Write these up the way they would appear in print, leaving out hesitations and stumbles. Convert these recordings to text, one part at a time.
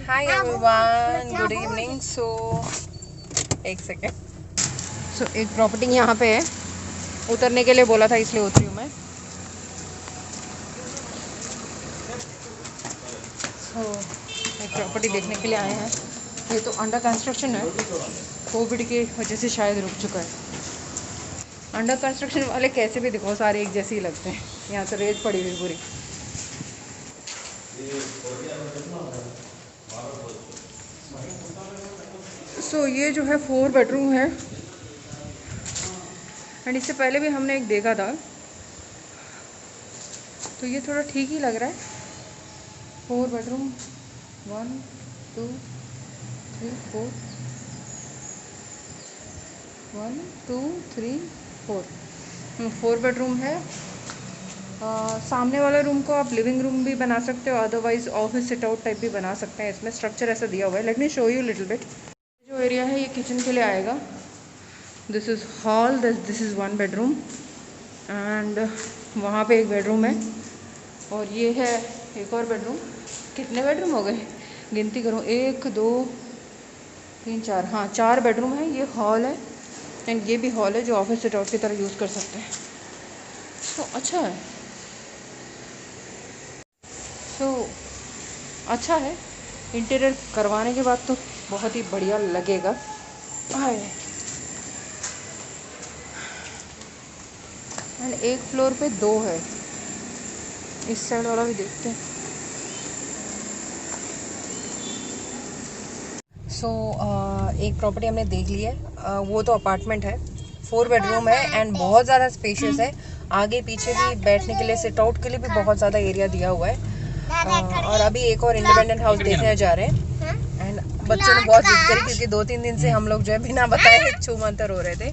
हाय everyone, good evening. So एक second. सो एक property यहाँ पे है, उतरने के लिए बोला था इसलिए उतरी हूँ मैं। सो एक प्रॉपर्टी देखने के लिए आए हैं। ये तो अंडर कंस्ट्रक्शन है, कोविड की वजह से शायद रुक चुका है। अंडर कंस्ट्रक्शन वाले कैसे भी दिखाओ सारे एक जैसे ही लगते हैं। यहाँ तो रेत पड़ी हुई पूरी। सो ये जो है 4 बेडरूम है एंड इससे पहले भी हमने एक देखा था, तो ये थोड़ा ठीक ही लग रहा है। 4 बेडरूम 1 2 3 4 1 2 3 4 बेडरूम है। सामने वाले रूम को आप लिविंग रूम भी बना सकते हो, otherwise office sit out type भी बना सकते हैं। इसमें स्ट्रक्चर ऐसा दिया हुआ है। Let me show you little bit. जो एरिया है ये किचन के लिए आएगा। This is hall, this is 1 bedroom and वहाँ पे एक बेडरूम है और ये है एक और बेडरूम। कितने बेडरूम हो गए गिनती करूँ, 1 2 3 4, हाँ 4 बेडरूम है। ये हॉल है एंड ये भी हॉल है जो ऑफिस सिट आउट की तरह यूज़ कर सकते हैं। तो अच्छा है, तो अच्छा है। इंटीरियर करवाने के बाद तो बहुत ही बढ़िया लगेगा। हाय एंड एक फ्लोर पे 2 है। इस साइड वाला भी देखते हैं। सो एक प्रॉपर्टी हमने देख ली है। वो तो अपार्टमेंट है, 4 बेडरूम है एंड बहुत ज़्यादा स्पेशियस है। आगे पीछे भी बैठने के लिए, सिट आउट के लिए भी बहुत ज़्यादा एरिया दिया हुआ है। और अभी एक और इंडिपेंडेंट हाउस देखने जा रहे हैं एंड बच्चों ने बहुत जिद करी क्योंकि 2-3 दिन से हम लोग जो है बिना बताए छू मंतर हो रहे थे।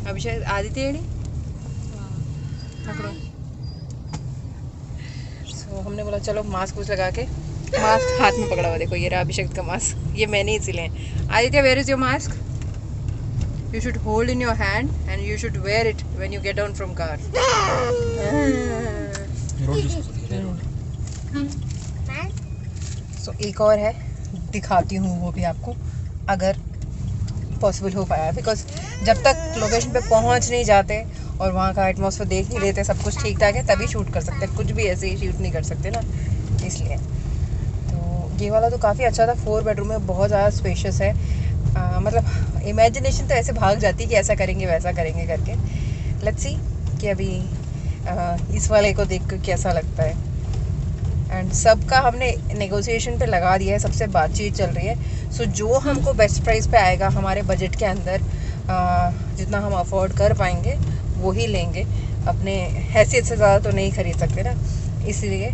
अभी शायद आदित्य नहीं तो हमने बोला चलो मास्क कुछ लगा के, मास्क हाथ में पकड़ा हुआ देखो, ये रहा अभिषेक का मास्क। ये मैंने इसीलिए। Aditya, where is your mask? You should hold in your hand and you should wear it when you get down from car. So एक और है, दिखाती हूँ वो भी आपको अगर पॉसिबल हो पाया, बिकॉज जब तक लोकेशन पे पहुँच नहीं जाते और वहाँ का एटमॉस्फेयर देख नहीं लेते, सब कुछ ठीक ठाक है तभी शूट कर सकते हैं। कुछ भी ऐसे ही शूट नहीं कर सकते ना, इसलिए। तो ये वाला तो काफ़ी अच्छा था। 4 बेडरूम में बहुत ज़्यादा स्पेशियस है। मतलब इमेजिनेशन तो ऐसे भाग जाती है कि ऐसा करेंगे वैसा करेंगे करके। लेट्स सी कि अभी इस वाले को देख कर कैसा लगता है। एंड सबका हमने नेगोशिएशन पे लगा दिया है, सबसे बातचीत चल रही है। सो जो हमको बेस्ट प्राइस पे आएगा हमारे बजट के अंदर, जितना हम अफोर्ड कर पाएंगे वो ही लेंगे। अपने हैसियत से ज़्यादा तो नहीं खरीद सकते ना, इसलिए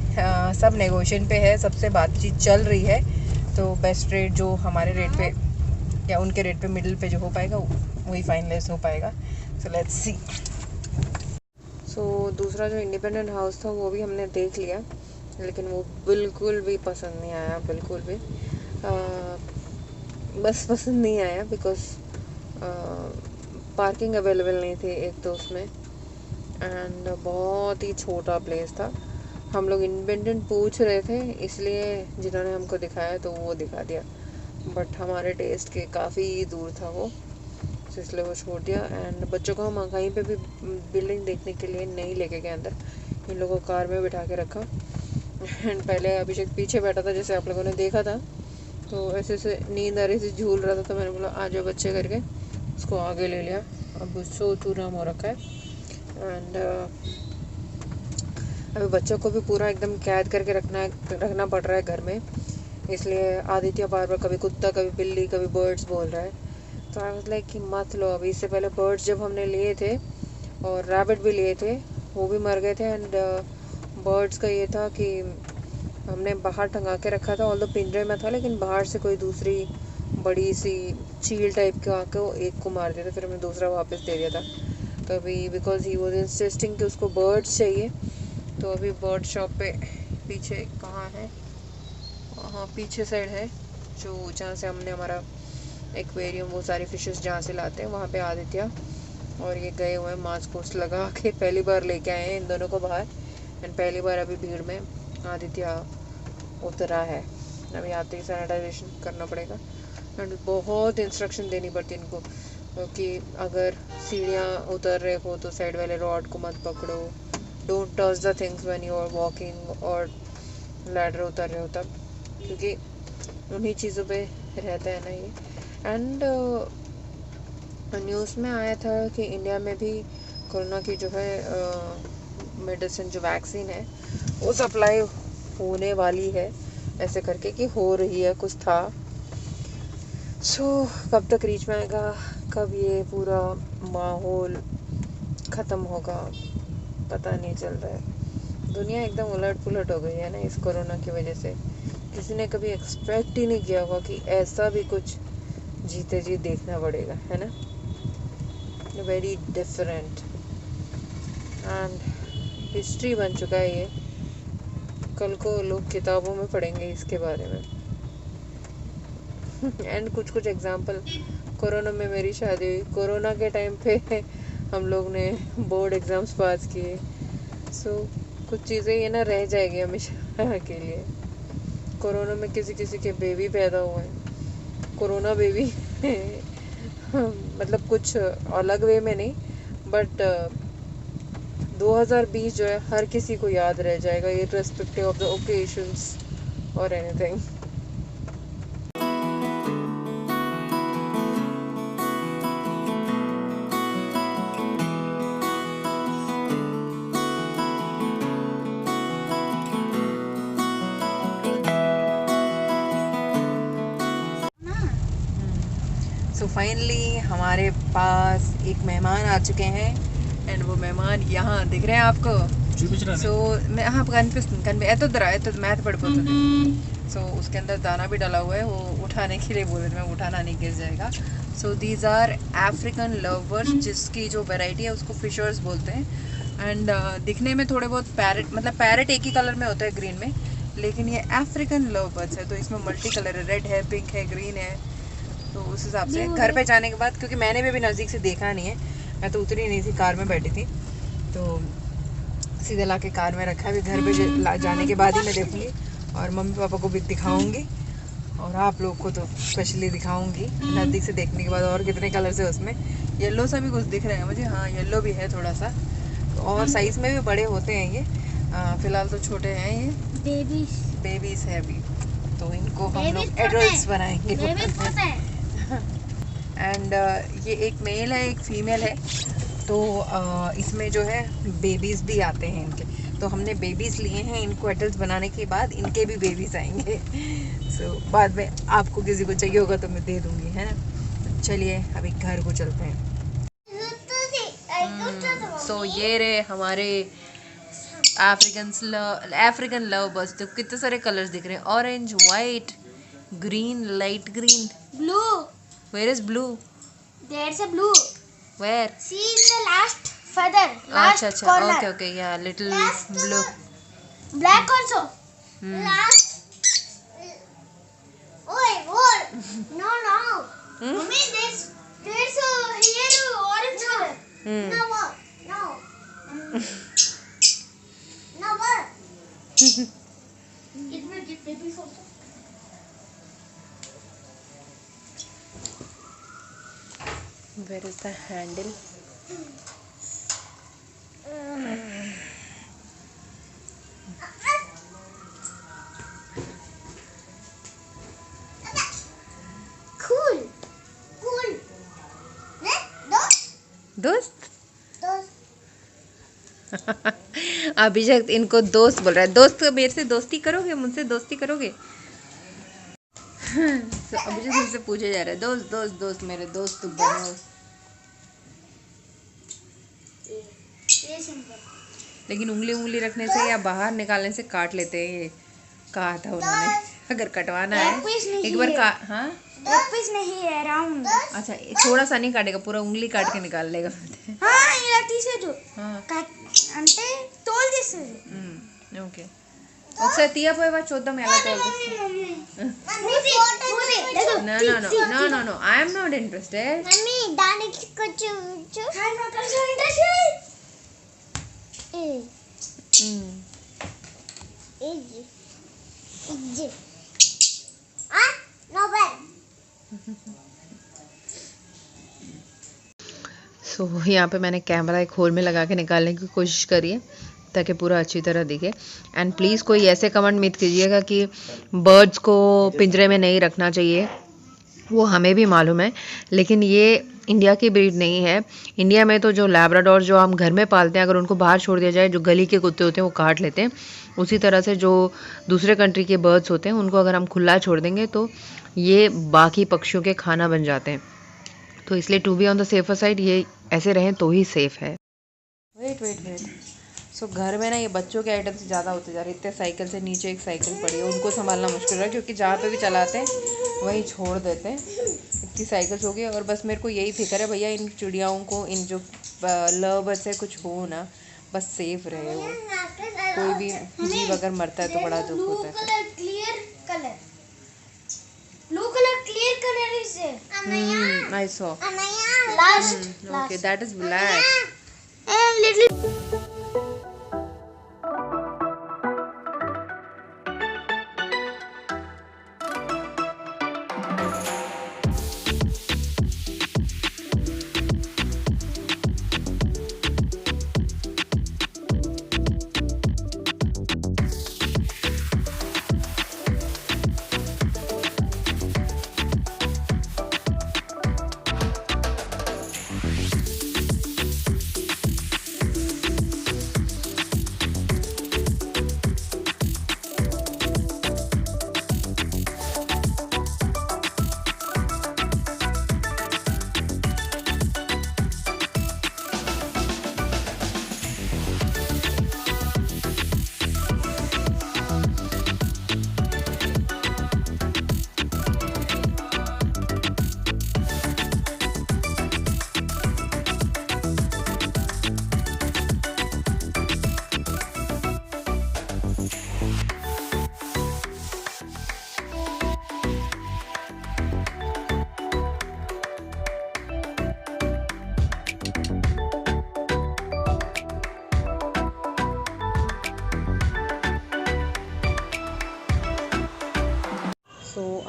सब नेगोशिएशन पे है, सबसे बातचीत चल रही है। तो बेस्ट रेट जो हमारे रेट पे या उनके रेट पे मिडिल पे जो हो पाएगा वही फाइनलाइज हो पाएगा। So let's see. सो दूसरा जो इंडिपेंडेंट हाउस था वो भी हमने देख लिया, लेकिन वो बिल्कुल भी पसंद नहीं आया, बिल्कुल भी। बस पसंद नहीं आया बिकॉज पार्किंग अवेलेबल नहीं थी एक तो उसमें, एंड बहुत ही छोटा प्लेस था। हम लोग इंडिपेंडेंट पूछ रहे थे, इसलिए जिन्होंने हमको दिखाया तो वो दिखा दिया, बट हमारे टेस्ट के काफ़ी दूर था वो, तो इसलिए वो छोड़ दिया। एंड बच्चों को हम कहीं पे भी बिल्डिंग देखने के लिए नहीं लेके गए अंदर, इन लोगों को कार में बिठा के रखा। एंड पहले अभिषेक पीछे बैठा था जैसे आप लोगों ने देखा था, तो ऐसे से नींद आ रही थी, झूल रहा था, तो मैंने बोला आ जाओ बच्चे करके उसको आगे ले लिया। अब सो चूराम हो रखा है एंड अभी बच्चों को भी पूरा एकदम कैद करके रखना पड़ रहा है घर में, इसलिए आदित्य बार बार कभी कुत्ता कभी बिल्ली कभी बर्ड्स बोल रहा है। तो आई वाज लाइक कि मत लो अभी। इससे पहले बर्ड्स जब हमने लिए थे और रैबिट भी लिए थे वो भी मर गए थे। एंड बर्ड्स का ये था कि हमने बाहर टंगा के रखा था, ऑल्दो पिंजरे में था, लेकिन बाहर से कोई दूसरी बड़ी सी चील टाइप के आके वो एक को मार दिया था, फिर हमने दूसरा वापस दे दिया था। तो अभी बिकॉज ही वॉज इंसिस्टिंग कि उसको बर्ड्स चाहिए, तो अभी बर्ड शॉप पे पीछे कहाँ है, हाँ पीछे साइड है, जो जहाँ से हमने हमारा एक्वेरियम वो सारी फिशेस जहाँ से लाते हैं, वहाँ पे आदित्य और ये गए हुए हैं मास्क वोस्क लगा के। पहली बार लेके आए हैं इन दोनों को बाहर एंड पहली बार अभी भीड़ में आदित्य उतरा है। अभी आते ही सैनिटाइजेशन करना पड़ेगा। एंड बहुत इंस्ट्रक्शन देनी पड़ती है इनको कि अगर सीढ़ियाँ उतर रहे हो तो साइड वाले रॉड को मत पकड़ो, don't touch the things when you are walking, और लैडर उतर रहे हो तब, क्योंकि उन्हीं चीज़ों पे रहता है ना ये। एंड न्यूज़ में आया था कि इंडिया में भी कोरोना की जो है मेडिसिन, जो वैक्सीन है वो सप्लाई होने वाली है, ऐसे करके कि हो रही है, कुछ था। सो कब तक रीच में आएगा, कब ये पूरा माहौल ख़त्म होगा, पता नहीं चल रहा है। दुनिया एकदम उलट पुलट हो गई है ना इस कोरोना की वजह से। किसी ने कभी एक्सपेक्ट ही नहीं किया होगा कि ऐसा भी कुछ जीते जी देखना पड़ेगा, है ना। वेरी डिफरेंट एंड हिस्ट्री बन चुका है ये। कल को लोग किताबों में पढ़ेंगे इसके बारे में। एंड कुछ एग्जांपल, कोरोना में मेरी शादी हुई, कोरोना के टाइम पे हम लोग ने बोर्ड एग्ज़ाम्स पास किए। सो कुछ चीज़ें ये ना रह जाएगी हमेशा के लिए। कोरोना में किसी के बेबी पैदा हुए हैं, कोरोना बेबी मतलब कुछ अलग वे में नहीं, बट 2020 जो है हर किसी को याद रह जाएगा, इर्रेस्पेक्टिव ऑफ द ओकेशंस और एनीथिंग। सो फाइनली हमारे पास एक मेहमान आ चुके हैं, एंड वो मेहमान यहाँ दिख रहे हैं आपको। सो मैं हाँ कन तो दरा तो मैथ पढ़ पाते। सो उसके अंदर दाना भी डाला हुआ है, वो उठाने के लिए बोले थे, मैं उठाना नहीं, गिर जाएगा। So these are African lovers, जिसकी जो वैरायटी है उसको फिशर्स बोलते हैं। एंड दिखने में थोड़े बहुत पैरेट, मतलब पैरेट एक ही कलर में होता है ग्रीन में, लेकिन ये अफ्रीकन लव बर्ड्स है, तो इसमें मल्टी कलर है, रेड है, पिंक है, ग्रीन है। तो उस हिसाब से घर पे जाने के बाद, क्योंकि मैंने भी अभी नज़दीक से देखा नहीं है, मैं तो उतरी नहीं थी, कार में बैठी थी, तो सीधे ला के कार में रखा है। अभी घर पे जाने के बाद ही मैं देखूँगी और मम्मी पापा को भी दिखाऊंगी, और आप लोग को तो स्पेशली दिखाऊंगी नज़दीक से देखने के बाद। और कितने कलर्स है उसमें, येलो सा भी कुछ दिख रहा है मुझे, हाँ येलो भी है थोड़ा सा, और साइज़ में भी बड़े होते हैं ये। फ़िलहाल तो छोटे हैं ये, बेबीज़ है अभी, तो इनको हम लोग एडल्ट्स बनाएंगे। एंड ये एक मेल है, एक फीमेल है, तो इसमें जो है बेबीज़ भी आते हैं इनके, तो हमने बेबीज़ लिए हैं, इनको एडल्ट्स बनाने के बाद इनके भी बेबीज़ आएंगे। सो बाद में आपको किसी को चाहिए होगा तो मैं दे दूँगी, है ना। चलिए अभी घर को चलते हैं। सो ये रहे हमारे अफ्रीकन लव बर्ड्स। तो कितने सारे कलर्स दिख रहे हैं, orange, white, green, light green, blue. Where is blue? There's a blue. Where? See in the last feather, last अच्छा corner. okay yeah, little Last blue. Black also. Last. Oh. No. Mommy, there's a here orange color. No. No what? It will get babies also. Where is the handle? Cool. दोस्त अभिषेक इनको दोस्त बोल रहा है। दोस्त मेरे से दोस्ती करोगे, मुझसे दोस्ती करोगे? तो अभिषेक मुझसे पूछे जा रहा है, दोस्त मेरे दोस्त बनो। लेकिन उंगली रखने से या बाहर निकालने से काट लेते हैं, ये कहा था उन्होंने। अगर कटवाना है एक बार हाँ एक पीस नहीं है, राउंड। अच्छा थोड़ा सा नहीं काटेगा, पूरा उंगली काट के निकाल लेगा। हाँ ఇలా తీసేదు అంటే తోలు తీసేది ఓకే ఒకసారి తీయపోయేవా చూద్దాం ఎలా తోలుతుంది. No I am not interested. Mummy దానికి కొంచెం यहाँ पे मैंने कैमरा एक होल में लगा के निकालने की कोशिश करी है ताकि पूरा अच्छी तरह दिखे। एंड प्लीज़ कोई ऐसे कमेंट मत कीजिएगा कि बर्ड्स को पिंजरे में नहीं रखना चाहिए, वो हमें भी मालूम है, लेकिन ये इंडिया की ब्रीड नहीं है। इंडिया में तो जो लैब्राडोर जो हम घर में पालते हैं, अगर उनको बाहर छोड़ दिया जाए, जो गली के कुत्ते होते हैं वो काट लेते हैं। उसी तरह से जो दूसरे कंट्री के बर्ड्स होते हैं उनको अगर हम खुला छोड़ देंगे तो ये बाकी पक्षियों के खाना बन जाते हैं। तो इसलिए to be on the safer side ये ऐसे रहें तो ही सेफ है। वेट सो घर में ना ये बच्चों के आइटम्स ज़्यादा होते जा रहे हैं। इतने साइकिल से नीचे एक साइकिल पड़ी है, उनको संभालना मुश्किल है क्योंकि जहाँ पे भी चलाते हैं वहीं छोड़ देते हैं। इतनी साइकिल्स हो गई और बस मेरे को यही फिक्र है भैया इन चिड़ियाओं को, इन जो लव बर्ड से कुछ हो ना, बस सेफ रहे वो। कोई भी जीव अगर मरता है तो बड़ा दुख होता है। Blue color clear color is there. I saw. Last. Okay, that is black. And little.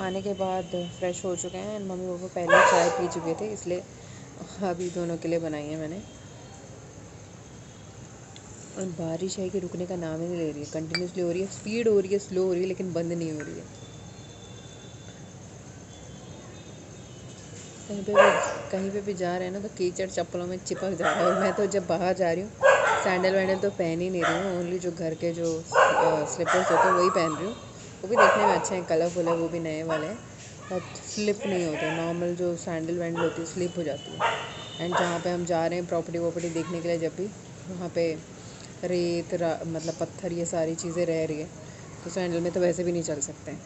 आने के बाद फ्रेश हो चुके हैं। मम्मी पापा पहले चाय पी चुके थे, इसलिए अभी दोनों के लिए बनाई है मैंने। और बारिश है कि रुकने का नाम ही नहीं ले रही है, कंटिन्यूसली हो रही है, स्पीड हो रही है, स्लो हो रही है, लेकिन बंद नहीं हो रही है। कहीं पे भी जा रहे हैं ना तो कीचड़ चप्पलों में चिपक जा रहा है। और मैं तो जब बाहर जा रही हूँ सैंडल वैंडल तो पहन ही नहीं रही हूँ, ओनली जो घर के जो स्लीपर्स होते हैं वही पहन रही हूँ। वो भी देखने में अच्छे हैं, कलरफुल है, वो भी नए वाले हैं, बट स्लिप नहीं होते। नॉर्मल जो सैंडल वैंडल होती है स्लिप हो जाती है। एंड जहाँ पे हम जा रहे हैं प्रॉपर्टी वॉपर्टी देखने के लिए, जब भी वहाँ पे रेत मतलब पत्थर ये सारी चीज़ें रह रही है, तो सैंडल में तो वैसे भी नहीं चल सकते हैं।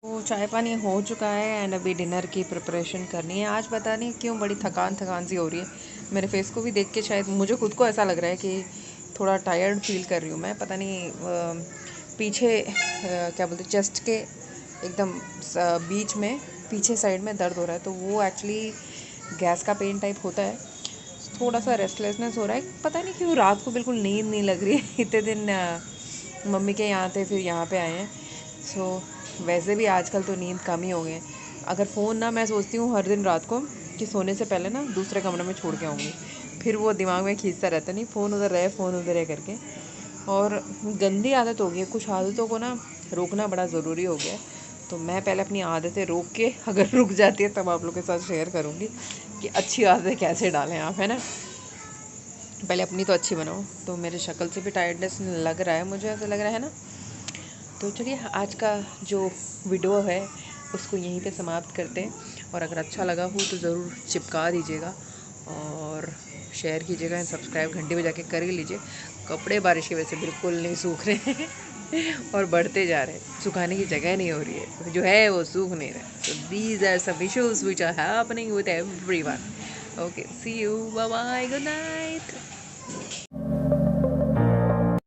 तो चाय पानी हो चुका है एंड अभी डिनर की प्रिपरेशन करनी है। आज पता नहीं क्यों बड़ी थकान सी हो रही है। मेरे फेस को भी देख के शायद मुझे खुद को ऐसा लग रहा है कि थोड़ा टायर्ड फील कर रही हूँ मैं। पता नहीं पीछे क्या बोलते चेस्ट के एकदम बीच में पीछे साइड में दर्द हो रहा है, तो वो एक्चुअली गैस का पेन टाइप होता है। थोड़ा सा रेस्टलेसनेस हो रहा है, पता नहीं क्यों रात को बिल्कुल नींद नहीं लग रही है। इतने दिन मम्मी के यहाँ थे, फिर यहाँ पे आए हैं, सो वैसे भी आजकल तो नींद कम ही हो गई है। अगर फ़ोन ना, मैं सोचती हूँ हर दिन रात को कि सोने से पहले ना दूसरे कमरे में छोड़ के आऊँगी, फिर वो दिमाग में खींचता रहता, नहीं फ़ोन उधर रहे, फ़ोन उधर रहे करके। और गंदी आदत हो गई है, कुछ आदतों को ना रोकना बड़ा ज़रूरी हो गया है। तो मैं पहले अपनी आदतें रोक के, अगर रुक जाती है तब आप लोग के साथ शेयर करूँगी कि अच्छी आदतें कैसे डालें आप, है ना। पहले अपनी तो अच्छी बनाओ। तो मेरे शक्ल से भी टायर्डनेस लग रहा है, मुझे ऐसा लग रहा है ना। तो चलिए आज का जो वीडियो है उसको यहीं पे समाप्त करते हैं। और अगर अच्छा लगा हो तो ज़रूर चिपका दीजिएगा और शेयर कीजिएगा, सब्सक्राइब घंटे बजा के कर ही लीजिए। कपड़े बारिश की वजह से बिल्कुल नहीं सूख रहे हैं और बढ़ते जा रहे हैं, सुखाने की जगह नहीं हो रही है, जो है वो सूख नहीं रहा। So these are some issues which are happening with everyone. Okay, see you, bye bye, good night.